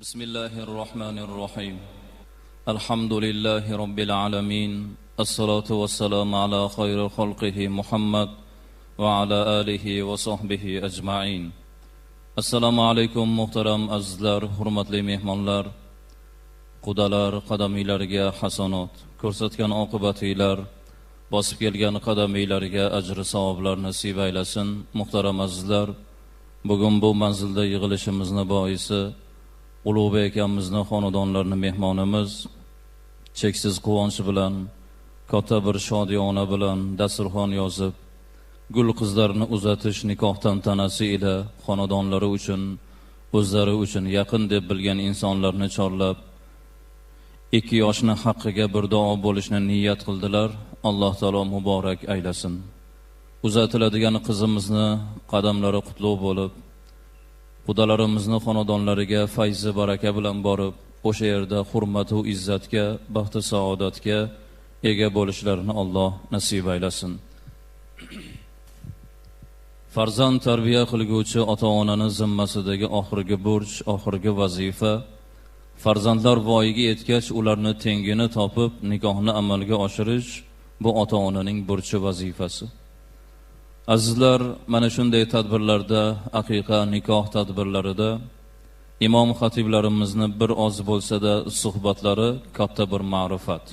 بسم الله الرحمن الرحيم الحمد لله رب العالمين الصلاة والسلام على خير خلقه محمد وعلى آله وصحبه أجمعين Assalomu alaykum muhtaram azizlar, hurmatli mehmonlar, qudalar, qadamiylarga hasanot, ko'rsatgan oqibatinglar, bosib kelgan qadamiylarga ajr savoblar nasib aylasin. Muhtaram azizlar, bugun bu manzilda yig'ilishimizni boisi Ulug'bek akamizning xonadonlarini mehmonimiz cheksiz quvonch bilan, katta bir shodiyona bilan dasturxon yozib, gul qizlarni uzatish nikoh tantanasi ila xonadonlari uchun, o'zlari uchun yaqin deb bilgan insonlarni chorlab, 2 yoshni haqqiga bir duo bo'lishni niyat qildilar. Alloh taolo muborak aylasin. Uzatiladigan qizimizni qadamlari qutlug' bo'lib, xudolarimizni xonadonlariga fayzi baraka bilan borib, o'sha yerda hurmat va izzatga, baxt va saodatga ega bo'lishlarini Alloh nasib aylasin. Farzand tarbiya qilguvchi ota-onaning zimmasidagi oxirgi burch, oxirgi vazifa, farzandlar voyaga yetgach ularni tengini topib nikohni amalga oshirish bu ota-onaning burchi, vazifasi. Azizlar, mana shunday tadbirlarda, aqiqa nikoh tadbirlarida imom xatiblarimizni bir oz bo'lsa-da suhbatlari katta bir ma'rifat,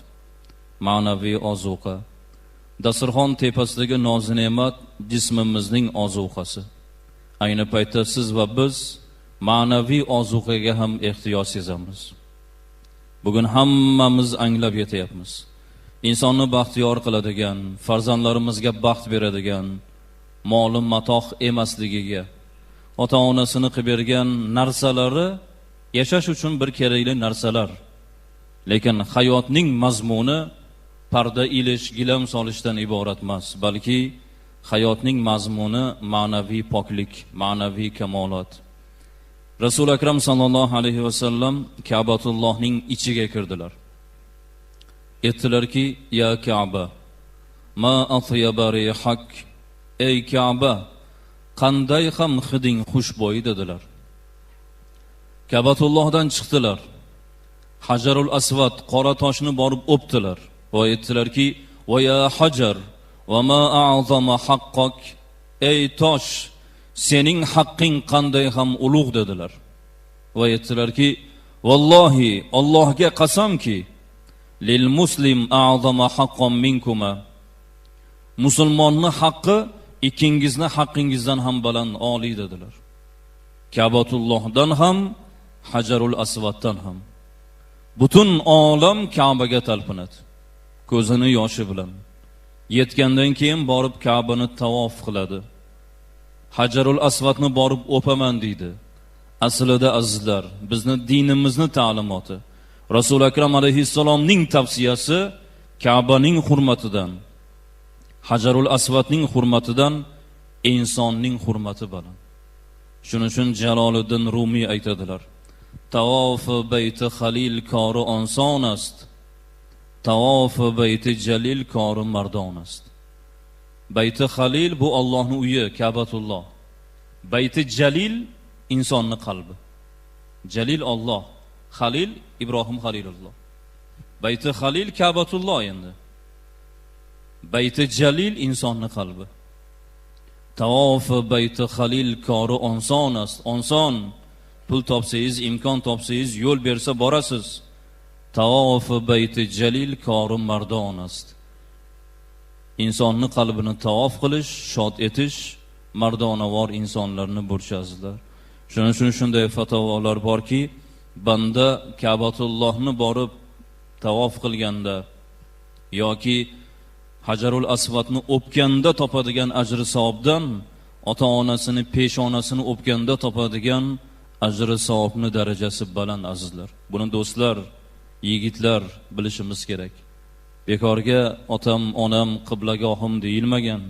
ma'naviy ozuqa. Dasturxon tepasidagi noz-ne'mat jismimizning ozuqasi. Ayni paytda siz va biz ma'naviy ozuqaga ham ehtiyoj sezamiz. Bugun hammamiz anglab yetyapmiz. Insonni baxtiyor qiladigan, farzandlarimizga baxt beradigan, moli matoh emasligiga, ota-onasini qilib bergan narsalari yashash uchun bir kerakli narsalar. Lekin hayotning mazmuni parda ilish, gilam solishdan iborat emas, balki hayotning mazmuni ma'naviy poklik, ma'naviy kamolat. Rasul akram sallallohu alayhi vasallam Ka'batullohning ichiga kirdilar. Aytdilarki: "Ya Ka'ba, ma atyaba rihak." Ey Ka'ba, qanday ham hiding xushbo'y dedilar. Ka'batullohdan chiqdilar. Hajarul Asvad, qora toshni borib o'pdilar. Va aytdilarki: "Va ya hajar, va ma a'zama haqqak." Ey tosh, sening haqqing qanday ham ulug' dedilar. Va aytdilarki: "Vallohi, Allohga qasamki, lil muslim a'zama haqqan minkuma." Musulmonning haqqi ikkingizni haqqingizdan ham baland, oliy dedilar. Ka'batullohdan ham, Hajarul Aswaddan ham. Butun olam Ka'baga talpinadi. Ko'zini yoshi bilan. Yetgandan keyin borib Ka'bani tavof qiladi. Hajarul Aswadni borib o'paman deydi. Aslida azizlar, bizni dinimizni ta'limoti, Rasul akram alayhissalomning tavsiyasi Ka'baning hurmatidan, Hajarul Aswadning hurmatidan insonning hurmati baland. Shuning uchun Jaloliddin Rumiy aytadilar: "Tavof bayti Xalil kori oson ast, tavof bayti Jalil kori mardon ast." Bayti Xalil bu Allohning uyi, Ka'batulloh. Bayti Jalil insonning qalbi. Jalil Alloh, Xalil Ibrohim Xalilulloh. Bayti Xalil Ka'batulloh endi. Bayti Jalil insonning qalbi. Tavof bayti Xalil kori oson ast. Oson, pul topsangiz, imkon topsangiz, yo'l bersa borasiz. Tavof bayti Jalil kori mardon ast. Insonning qalbini tavof qilish, shod etish mardonavor insonlarni burchazlar. Shuning uchun shunday fatavolar borki, banda Ka'batullohni borib tavof qilganda yoki Hajarul Aswadni o'pganda topadigan ajr savobdan, ota-onasini, peshonasini o'pganda topadigan ajr savobning darajasi baland azizlar. Buni do'stlar, yigitlar bilishimiz kerak. Bekorga otam, onam, qiblagohim deyilmagan.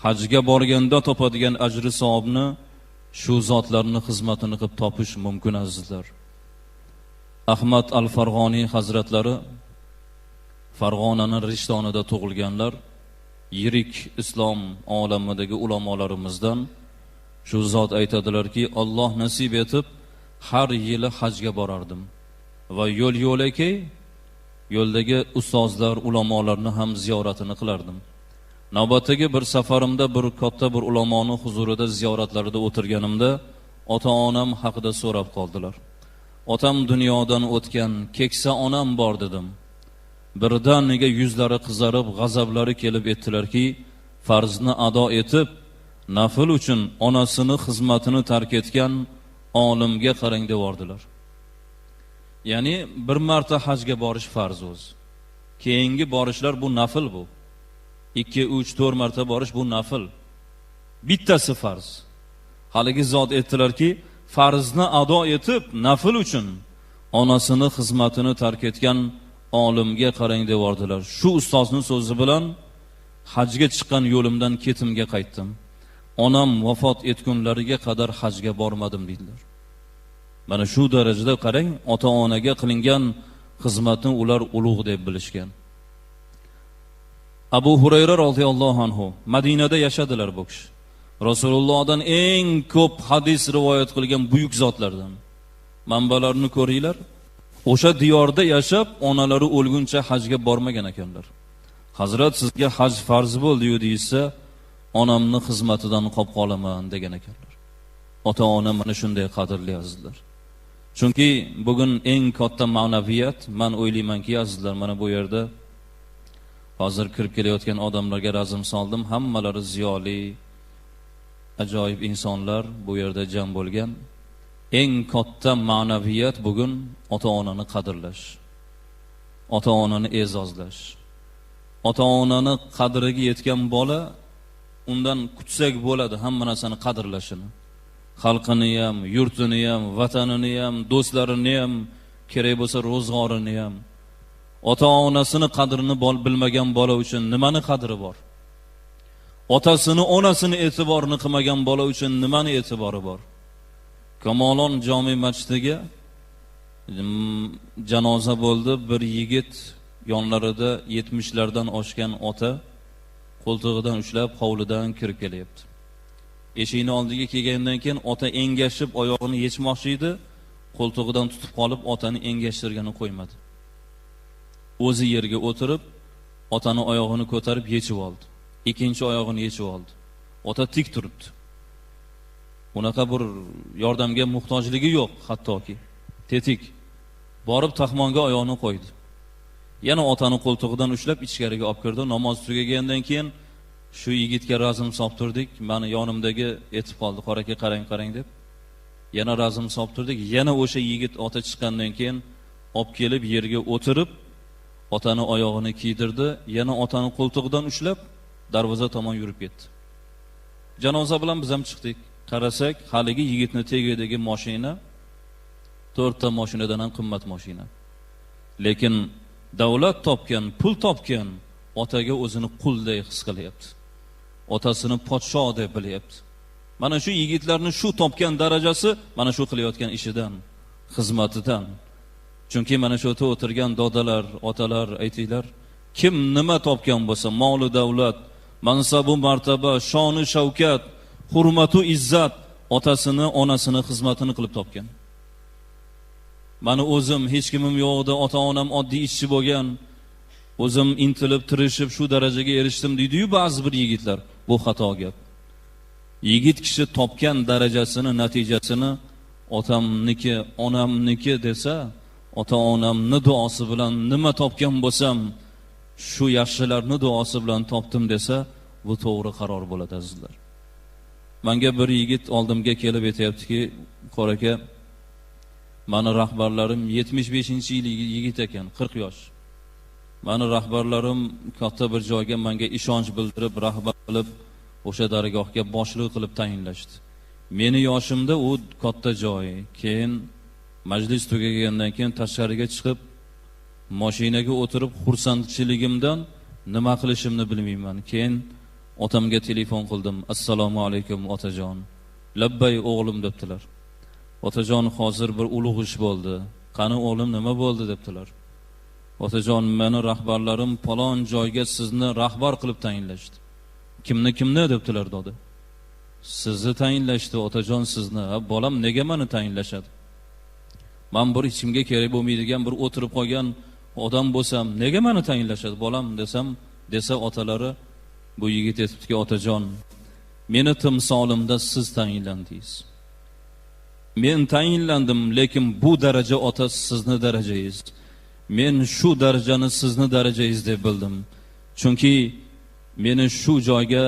Hajga borganda topadigan ajr savobni shu zotlarning xizmatini qilib topish mumkin azizlar. Ahmad al-Farg'oniy hazratlari Farg'onaning Rishtonida tug'ilganlar, yirik islom olamidagi ulamolarimizdan. Shu zot aytadilarki, Alloh nasib etib har yili hajga borardim va yo'l-yo'lakay yo'ldagi ustozlar, ulamolarni ham ziyoratini qilardim. Navbatdagi bir safarimda bir katta bir ulamoni huzurida ziyoratlarida o'tirganimda ota-onam haqida so'rab qoldilar. Otam dunyodan o'tgan, keksa onam bor dedim. Birdaniga yuzlari qizarib, g'azablari kelib aytdilarki, farzni ado etib, nafl uchun onasini xizmatini tark etgan olimga qarang devordilar. Ya'ni bir marta hajga borish farz o'zi. Keyingi borishlar bu nafl bu. 2, 3, 4 marta borish bu nafl. Bittasi farz. Haligi zot aytdilarki, farzni ado etib, nafl uchun onasini xizmatini tark etgan olimga qarang devordilar. Shu ustozning so'zi bilan hajga chiqqan yo'limdan ketimga qaytdim. Onam vafot etgunlariga qadar hajga bormadim dedilar. Mana shu darajada qarang, ota-onaga qilingan xizmatni ular ulug' deb bilishgan. Abu Hurayra radhiyallohu anhu Madinada yashadilar bu kishi. Rasulullohdan eng ko'p hadis rivoyat qilgan buyuk zotlardan. Manbalarni ko'ringlar. O'sha diyorda yashab, onalari o'lguncha hajga bormagan ekanlar. Hazrat sizga haj farz bo'ldi-yu deysa, onamni xizmatidan qolib qolaman degan ekanlar. Ota-ona mana shunday qadrli azizlar. Chunki bugun eng katta ma'naviyat, men o'ylaymanki azizlar, mana bu yerda hozir kirib kelayotgan odamlarga razm soldim, hammalari ziyoli, ajoyib insonlar bu yerda jam bo'lgan. Eng katta ma'naviyat bugun ota-onani qadrlash, ota-onani e'zozlash. Ota-onani qadriga yetgan bola undan kutsak bo'ladi hamma narsani qadrlashini. Xalqini ham, yurtini ham, vatanini ham, do'stlarini ham, kerak bo'lsa ro'zg'orini ham. Ota-onasini qadrini bilmagan bola uchun nimani qadri bor? Otasini, onasini e'tiborini qilmagan bola uchun nimani e'tibori bor? Kamolon jami masjidiga janoza bo'ldi. Bir yigit yonlarida 70lardan oshgan ota qo'ltig'idan ushlab hovlidan kirib kelyapti. Eshikning oldiga kelgandan keyin ota engashib oyog'ini yechmoqchi edi, qo'ltig'idan tutib qolib otani engashtirganini qo'ymadi. O'zi yerga o'tirib, otani oyog'ini ko'tarib yechib oldi. Ikkinchi oyog'ini yechib oldi. Ota tik turibdi. Unaqa bir yordamga muhtojligi yo'q, hattoki. Tetik. Borib taxmonga oyog'ini qo'ydi. Yana otani qo'ltig'idan ushlab ichkariga olib kirdi. Namoz tugagandan keyin shu yigitga razm solib turdik. Meni yonimdagi etib qoldi. Qoraka qarang deb. Yana razm solib turdik. Yana o'sha yigit ota chiqqandan keyin olib kelib yerga o'tirib, otani oyog'ini kiydirdi. Yana otani qo'ltig'idan ushlab darvoza tomon yurib ketdi. Janoza bilan biz ham chiqdik. Qarasak, haligi yigitni tegidagi mashina 4 ta mashinadan ham qimmat mashina. Lekin davlat topgan, pul topgan otaga o'zini quldek his qilyapti. Otasini podsho deb bilyapti. Mana shu yigitlarning shu topgan darajasi mana shu qilayotgan ishidan, xizmatidan. Chunki mana shu yerda o'tirgan dodalar, otalar aytinglar, kim nima topgan bo'lsa, mol-u davlat, mansabu martaba, shoni shavkat, hurmatu izzat otasini, onasini xizmatini qilib topgan. Mani o'zim hech kimim yo'qdi, ota-onam oddiy ishchi bo'lgan. O'zim intilib, tirishib shu darajaga erishdim deydi-yu ba'zi bir yigitlar. Bu xato gap. Yigit kishi topgan darajasini, natijasini otamniki, onamniki desa, ota-onamning duosi bilan nima topgan bo'lsam, shu yaxshilarning duosi bilan topdim desa, bu to'g'ri qaror bo'ladi azizlar. Menga bir yigit oldimga kelib aytayaptiki, qoraka, meni rahbarlarim 75-yil yigit ekan, 40 yosh. Meni rahbarlarim katta bir joyga menga ishonch bildirib, rahbar qilib, o'sha dargohga boshliq qilib tayinlashdi. Meni yoshimda u katta joy. Keyin majlis tugagandan keyin tashqariga chiqib, mashinaga o'tirib xursandchiligimdan nima qilishimni bilmayman. Keyin otamga telefon qildim. Assalomu alaykum otajon. Labbay o'g'lim debdilar. Otajon, hozir bir ulug' ish bo'ldi. Qani o'g'lim, nima bo'ldi debdilar. Otajon, meni rahbarlarim palon joyga sizni rahbar qilib tayinlashdi. Kimni debdilar dodi. Sizni tayinlashdi otajon, sizni. Bolam, nega meni tayinlashadi? Men bir ichimga kerak bo'lmaydigan bir o'tirib qolgan odam bo'lsam, nega meni tayinlashadi bolam desa otalari bu yigit aytibdiki, otajon, meni timsolimda siz tayinlandingiz. Men tayinlandim, lekin bu daraja ota sizni darajangiz. Men shu darajani sizni darajangiz deb bildim. Chunki meni shu joyga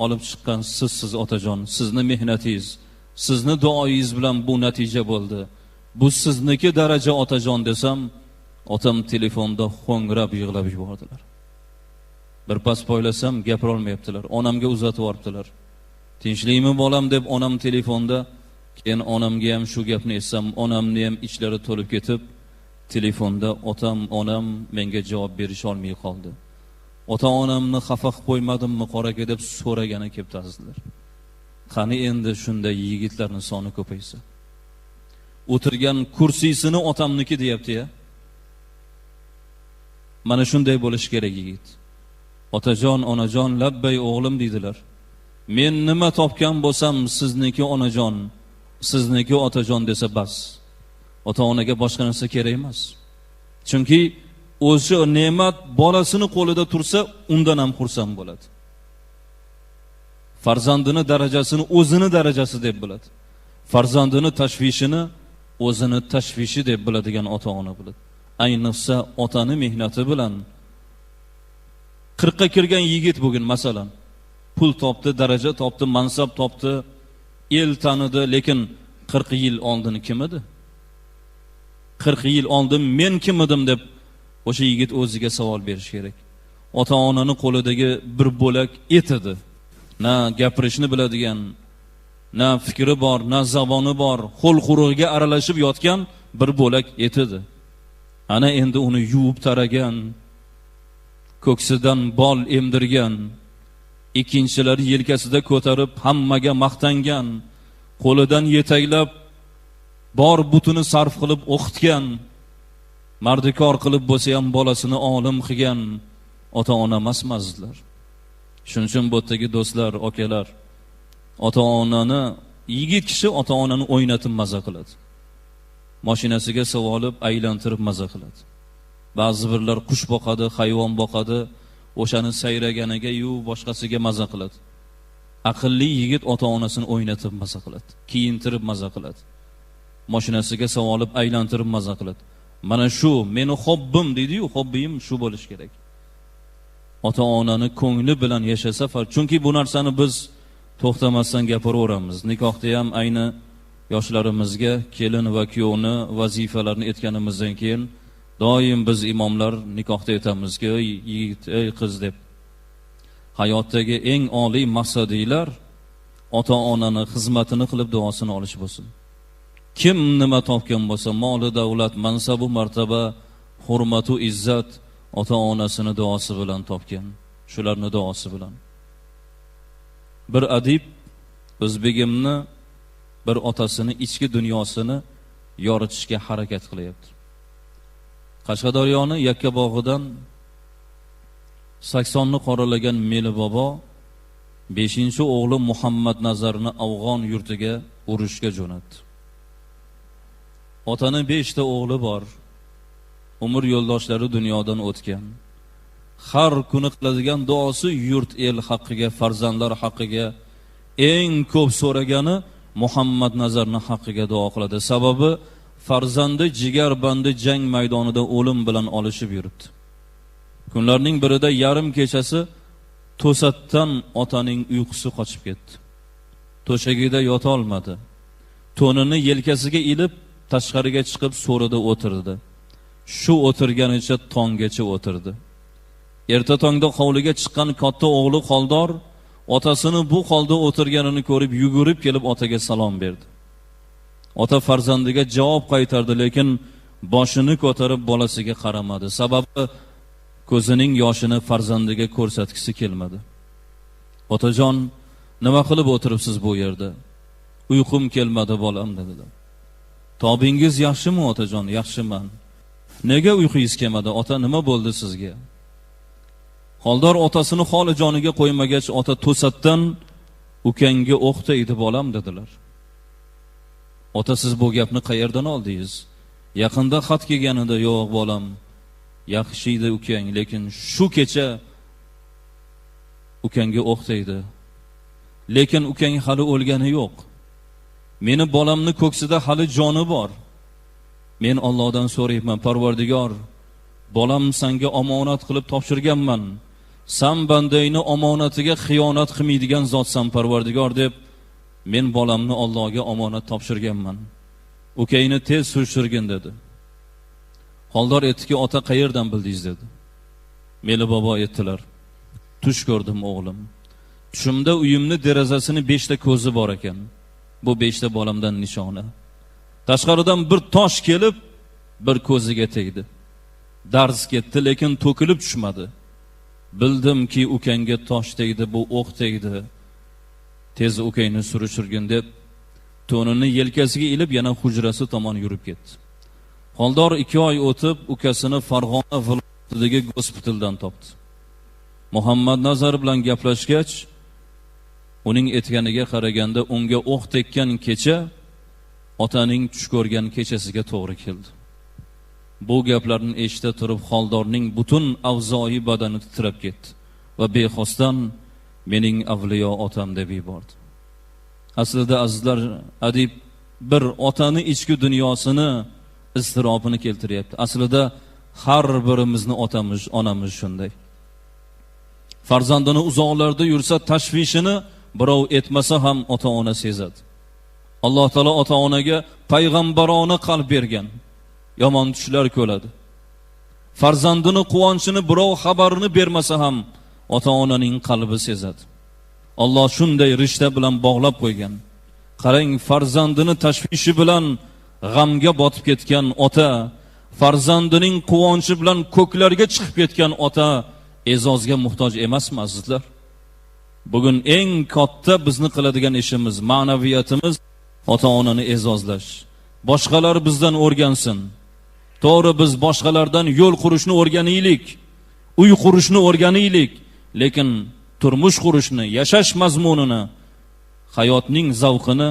olib chiqqan siz otajon, sizni mehnatingiz, sizni duoyingiz bilan bu natija bo'ldi. Bu sizniki daraja otajon desam, otam telefonda xo'ngrab yig'lab yubordilar. Bir pas poylasam gapira olmayaptilar. Onamga uzatib yuboribdilar. Tinchlikmi bolam deb onam telefonda, keyin onamga ham shu gapni aytsam, onamni ham ichlari to'lib ketib, telefonda onam menga javob berisha olmay qoldi. Ota-onamni xafa qilib qo'ymadimmi qoraga deb so'ragani kelib tazdilar. Qani endi shunday yigitlarning soni ko'paysa. O'tirgan kursisini otamniki deyapti-ya. Mana shunday bo'lish kerak yigit. Otajon, onajon, labbay o'g'lim deydilar. Men nima topgan bo'lsam sizniki onajon, sizniki otajon desa bas. Ota-onaga boshqa narsa kerak emas. Chunki o'zi ne'mat bolasini qo'lida tursa, undan ham xursand bo'ladi. Farzandini darajasini o'zini darajasi deb biladi. Farzandini tashvishini o'zini tashvishi deb biladigan ota-ona bo'ladi. Ayniqsa otani mehnati bilan 40 ga kirgan yigit bugun masalan pul topdi, daraja topdi, mansab topdi, el tanidi, lekin 40 yil oldin kim edi? 40 yil oldin men kim edim deb o'sha yigit o'ziga savol berish kerak. Ota-onaning qo'lidagi bir bo'lak et edi. Na gapirishni biladigan, na fikri bor, na zaboni bor, qo'l qurug'iga aralashib yotgan bir bo'lak et edi. Ana endi uni yuvib taragan, ko'ksidan bol emdirgan, ikkinchilari yelkasida ko'tarib hammaga maqtangan, qo'lidan yetaklab bor butini sarf qilib o'qitgan, mardikor qilib bo'lsa ham bolasini olim qilgan ota-ona emasmazlar. Shuning uchun bu yerdagi do'stlar, akalar, ota-onani, yigit kishi ota-onani o'ynatib maza qiladi. Mashinasiga savolib aylantirib maza qiladi. Ba'zi birlar qush boqadi, hayvon boqadi, o'shani sayraganiga yu boshqasiga maza qiladi. Aqlli yigit ota-onasini o'ynatib maza qiladi, kiyintirib maza qiladi. Mashinasiga savolib aylantirib maza qiladi. Mana shu meni hobbim deydi-yu, hobbim shu bo'lish kerak. Ota-onani ko'ngli bilan yashasa, chunki bu narsani biz to'xtamasdan gapiraveramiz. Nikohda ham ayni yoshlarimizga kelin va kuyovni vazifalarini aytganimizdan keyin doim biz imomlar nikohda aytamizki, ey yigit, ey qiz deb. Hayotdagi eng oliy maqsadinglar ota-onani xizmatini qilib duosini olish bo'lsin. Kim nima topgan bo'lsa, moli davlat, mansabu martaba, hurmatu izzat ota-onasini duosi bilan topgan. Shularning duosi bilan. Bir adib o'zbegimni bir otasini ichki dunyosini yoritishga harakat qilyapti. Qashqadaryoning Yakkabog'idan 80 ni qoralagan Meli bobo 5-o'g'li Muhammad Nazarni Afg'on yurtiga urushga jo'natdi. Otaning 5 ta o'g'li bor. Umr yo'ldoshlari dunyodan o'tgan. Har kuni qiladigan duosi yurt el haqqiga, farzandlar haqqiga, eng ko'p so'ragani Muhammad Nazarning haqqiga duo qiladi. Sababi farzandi jigar bandi jang maydonida o'lim bilan olishib yuribdi. Kunlarning birida yarim kechasi to'satdan otaning uyqusi qochib ketdi. To'shagida yota olmadi. To'nini yelkasiga ilib tashqariga chiqib so'rida o'tirdi. Shu o'tirganicha tonggacha o'tirdi. Erta tongda hovliga chiqqan katta o'g'li Qoldor otasini bu holda o'tirganini ko'rib yugurib kelib otaga salom berdi. Ota farzandiga javob qaytardi, lekin boshini ko'tarib bolasiga qaramadi. Sababi ko'zining yoshini farzandiga ko'rsatkisi kelmadi. Otajon, nima qilib o'tiribsiz bu yerda? Uyqum kelmadi bolam dedilar. Tobingiz yaxshimi otajon? Yaxshiman. Nega uyqingiz kelmadi? Ota, nima bo'ldi sizga? Qoldor otasini holi joniga qo'ymagach, ota to'satdan ukangga o'qta edi bolam dedilar. Ota, siz bu gapni qayerdan oldingiz? Yaqinda xat kelganida, yo'q bolam, yaxshi edi ukang, lekin shu kecha ukangga o'q tegdi. Lekin ukang hali o'lgani yo'q. Meni bolamni ko'ksida hali joni bor. Men Allohdan so'rayman, Parvardigor, bolam senga omonat qilib topshirganman. Sen bandayni omonatiga xiyonat qilmaydigan zotsan, Parvardigor deb men bolamni Allohga omonat topshirganman. Ukangni tez surishtirgin dedi. Xoldor aytdiki, ota qayerdan bildingiz dedi. Meni bobo aytdilar. Tush ko'rdim o'g'lim. Tushimda uyimni derazasini 5 ta ko'zi bor ekan. Bu 5 ta bolamdan nishona. Tashqaridan bir tosh kelib, bir ko'ziga tegdi. Dars ketdi, lekin to'kilib tushmadi. Bildimki ukangga tosh tegdi, bu o'q tegdi. Tez ukangni surishtirgin deb to'nini yelkasiga ilib yana hujrasi tomon yurib ketdi. Xoldor 2 oy o'tib ukasini Farg'ona viloyatidagi gospitaldan topdi. Muhammad Nazar bilan gaplashgach, uning aytganiga qaraganda unga o'q tekkan kecha otaning tush ko'rgan kechasiga to'g'ri keldi. Bu gaplarni eshita turib Xoldorning butun a'zoyi badani titrab ketdi va bexosdan mening avliyo otam deb yubordi. Aslida azizlar, adib bir otani ichki dunyosini iztirobini keltiryapti. Aslida har birimizni otamiz, onamiz shunday. Farzandini uzoqlarda yursa tashvishini birov etmasa ham ota-ona sezadi. Alloh taolo ota-onaga payg'ambarona qalb bergan. Yomon tushlar ko'radi. Farzandini quvonchini birov xabarini bermasa ham ota-onaning qalbi sezadi. Alloh shunday rishta bilan bog'lab qo'ygan. Qarang, farzandini tashvishi bilan g'amga botib ketgan ota, farzandining quvonchi bilan ko'klarga chiqib ketgan ota e'zozga muhtoj emasmi azizlar? Bugun eng katta bizni qiladigan ishimiz, ma'naviyatimiz ota-onani e'zozlash. Boshqalar bizdan o'rgansin. To'g'ri, biz boshqalardan yo'l qurishni o'rganaylik, uy qurishni o'rganaylik, lekin turmush qurishni, yashash mazmunini, hayotning zavqini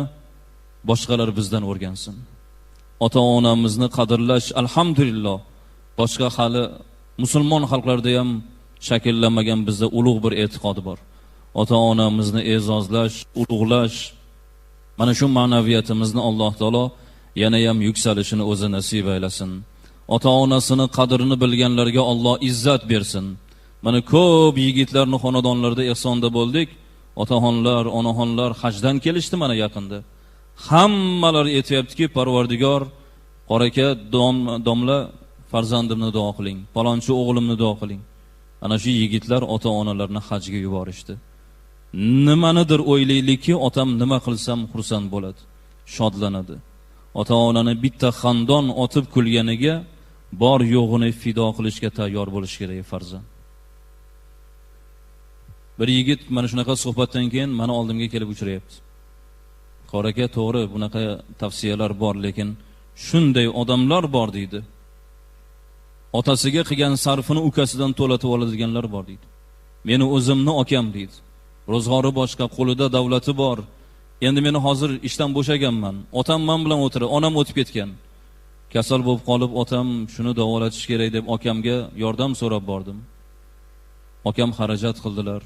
boshqalar bizdan o'rgansin. Ota-onamizni qadrlash, alhamdulillah, boshqa hali musulmon xalqlarda ham shakllanmagan bizda ulug' bir e'tiqod bor. Ota-onamizni e'zozlash, ulug'lash, mana shu ma'naviyatimizni Alloh taolo yana ham yuksalishini o'zi nasib aylasin. Ota-onasini qadrini bilganlarga Alloh izzat bersin. Mana ko'p yigitlarning xonadonlarida ehsonda bo'ldik. Otaxonlar, onaxonlar hajdan kelishdi mana yaqinda. Hammalar aytayaptiki, Parvardigor, qoraka domla farzandimni duo qiling, palonchi o'g'limni duo qiling. Ana shu yigitlar ota-onalarni hajga yuborishdi. Nimanidir o'ylaylikki, otam nima qilsam xursand bo'ladi, shodlanadi. Ota-onani bitta xandon otib kulganiga bor yo'g'ini fido qilishga tayyor bo'lish kerak farzand. Bir yigit mana shunaqa suhbatdan keyin meni oldimga kelib uchrayapti. Qoraka, to'g'ri, bunaqa tavsiyalar bor, lekin shunday odamlar bor deydi. Otasiga qilgan sarfini ukasidan to'latib oladiganlar bor deydi. Meni o'zimni akam deydi. Ro'zg'ori boshqa, qo'lida davlati bor. Endi meni hozir ishdan bo'shaganman. Otam men bilan o'tirdi, onam o'tib ketgan. Kasal bo'lib qolib, otam shuni davolatish kerak deb akamga yordam so'rab bordim. Akam xarajat qildilar.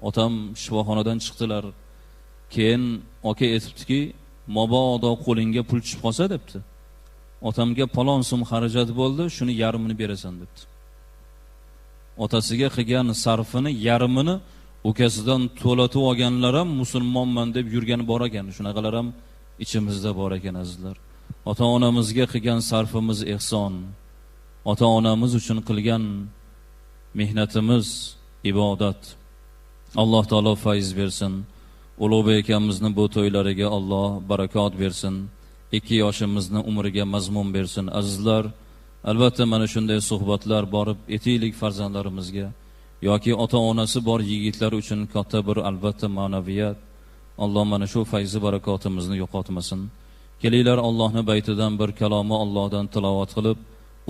Otam shifoxonadan chiqdilar. Keyin aka aytibdiki, "Mabodo qo'lingga pul tushib qolsa" debdi. Otamga palon so'm xarajat bo'ldi, shuni yarmini berasan debdi. Otasiga qilgan sarfini yarmini ukasidan to'latib olganlar ham musulmonman deb yurgani bor ekan. Shunaqalar ham ichimizda bor ekan azizlar. Ota-onamizga qilgan sarfimiz ehson. Ota-onamiz uchun qilgan mehnatimiz ibodat. Alloh taolo fayz bersin. Ulug'bek akamizni bu to'ylariga Alloh barakot bersin. 2 yoshimizni umriga mazmun bersin. Azizlar, albatta mana shunday suhbatlar borib etaylik farzandlarimizga yoki ota-onasi bor yigitlar uchun katta bir albatta ma'naviyat. Alloh mana shu fayzi barakotimizni yo'qotmasin. Kelinglar, Allohning baytidan bir kalomi Allohdan tilovat qilib,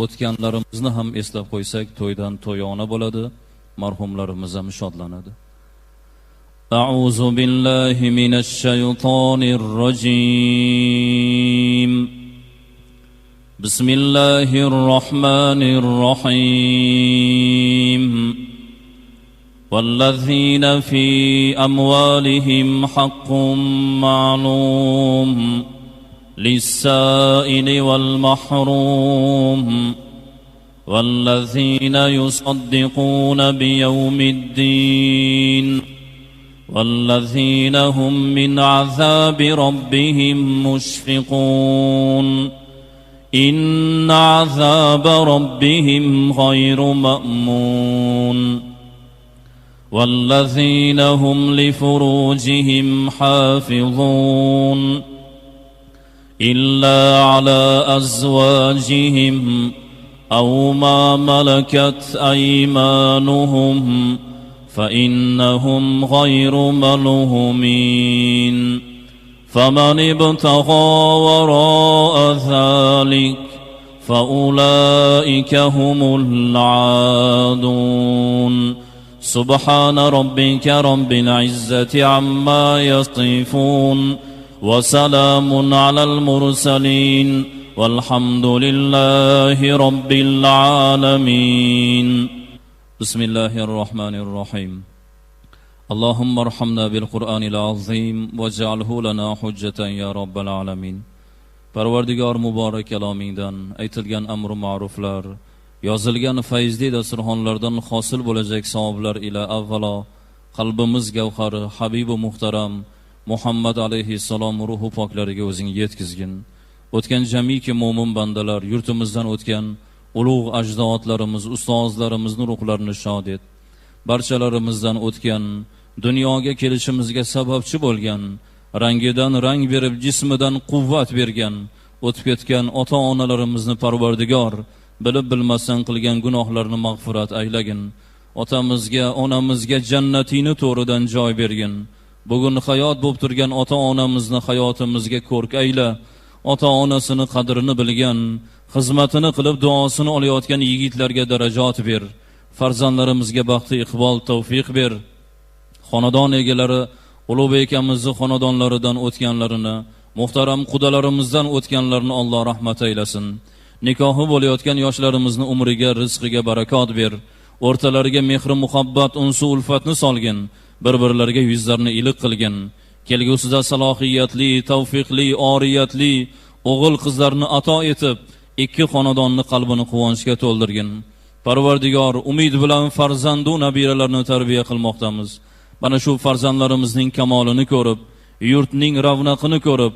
o'tganlarimizni ham eslab qo'ysak, to'ydan to'yona bo'ladi, marhumlarimiz ham shodlanadi. A'udhu billahi minash shaytonir rojim. بسم الله الرحمن الرحيم والذين في أموالهم حق معلوم للسائل والمحروم والذين يصدقون بيوم الدين والذين هم من عذاب ربهم مشفقون إن عذاب ربهم غير مأمون والذين هم لفروجهم حافظون إلا على أزواجهم أو ما ملكت أيمانهم فإنهم غير ملومين فمن ابتغى وراء ذلك فأولئك هم العادون سبحان ربك رب العزة عما يصفون وسلام على المرسلين والحمد لله رب العالمين بسم الله الرحمن الرحيم اللهم ارحمنا بالقرآن العظيم واجعله لنا حجة يا رب العالمين Parvardigor muborak kalomingdan aytilgan amr ma'ruflar, yozilgan fayzli dasturxonlardan hosil bo'lajak savoblar ila avvalo qalbimiz gavhari Habibu muhtaram Muhammad alayhissalom ruhu poklariga o'zing yetkizgin. O'tgan jamiki mo'min bandalar, yurtimizdan o'tgan ulug' ajdodlarimiz, ustozlarimizning ruhlarini shod et. Barchalarimizdan o'tgan, dunyoga kelishimizga sababchi bo'lgan, rangidan rang berib jismidan quvvat bergan, o'tib ketgan ota-onalarimizni Parvardigor bilib bilmasdan qilgan gunohlarni mag'firat aylagin. Otamizga, onamizga jannatini to'ridan joy bergin. Bugun hayot bo'lib turgan ota-onamizni hayotimizga ko'rk ayla. Ota-onasini qadrini bilgan, xizmatini qilib duosini olayotgan yigitlarga darajat ber. Farzandlarimizga baxti iqbol tavfiq ber. Xonadon egalari Ulug'bek akamizni xonadonlaridan o'tganlarini, muhtaram qudalarimizdan o'tganlarni Alloh rahmat aylasin. Nikohi bo'layotgan yoshlarimizni umriga, rizqiga barakot ber. O'rtalariga mehr, muhabbat, unsu ulfatni solgin. Bir-birlariga yuzlarini iliq qilgin. Kelgusida salohiyatli, tavfiqli, oriyatli o'g'il qizlarni ato etib, ikki xonadonni qalbini quvonchga to'ldirgin. Parvardigor, umid bilan farzandu nabiralarni tarbiya qilmoqdamiz. Mana shu farzandlarimizning kamolini ko'rib, yurtning ravnaqini ko'rib,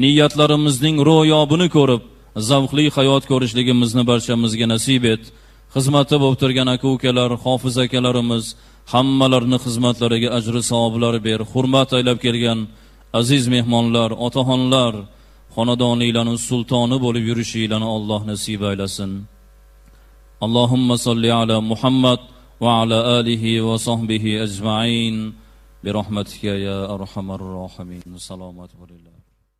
niyatlarimizning ro'yobini ko'rib, zavqli hayot ko'rishligimizni barchamizga nasib et. Xizmatda bo'lib turgan aka-ukalar, hofiz akalarimiz hammalarini xizmatlariga ajri savoblar ber. Hurmat aylab kelgan aziz mehmonlar, otaxonlar, xonadoniylarning sultoni bo'lib yurishinglarni Alloh nasib aylasin. Allohumma salli ala Muhammad va ala alihi va sahbihi ajma'in bi rahmatika ya arhamar rohimin. Salomat bo'linglar.